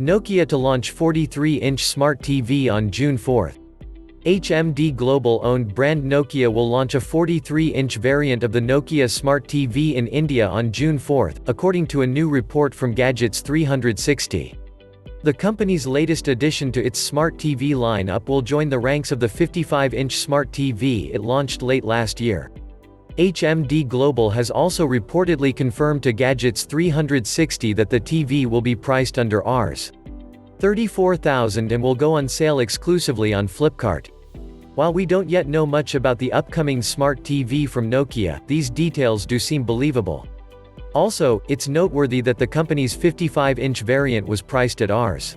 Nokia to launch 43-inch smart TV on June 4. HMD Global-owned brand Nokia will launch a 43-inch variant of the Nokia Smart TV in India on June 4, according to a new report from Gadgets 360. The company's latest addition to its smart TV lineup will join the ranks of the 55-inch smart TV it launched late last year. HMD Global has also reportedly confirmed to Gadgets 360 that the TV will be priced under Rs. 34,000 and will go on sale exclusively on Flipkart. While we don't yet know much about the upcoming smart TV from Nokia, these details do seem believable. Also, it's noteworthy that the company's 55-inch variant was priced at Rs.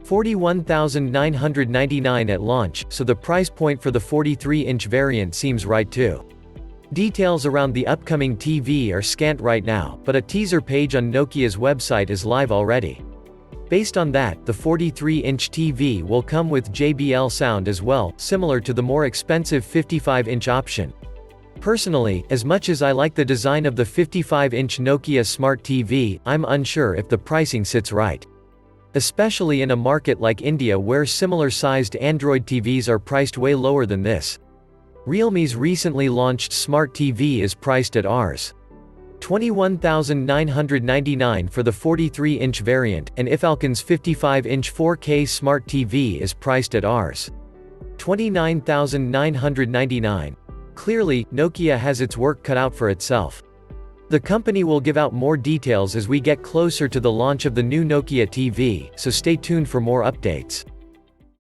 41,999 at launch, so the price point for the 43-inch variant seems right too. Details around the upcoming TV are scant right now, but a teaser page on Nokia's website is live already. Based on that, the 43-inch TV will come with JBL sound as well, similar to the more expensive 55-inch option. Personally, as much as I like the design of the 55-inch Nokia Smart TV, I'm unsure if the pricing sits right. Especially in a market like India where similar-sized Android TVs are priced way lower than this. Realme's recently launched Smart TV is priced at Rs. 21,999 for the 43-inch variant, and Ifalcon's 55-inch 4K Smart TV is priced at Rs. 29,999. Clearly, Nokia has its work cut out for itself. The company will give out more details as we get closer to the launch of the new Nokia TV, so stay tuned for more updates.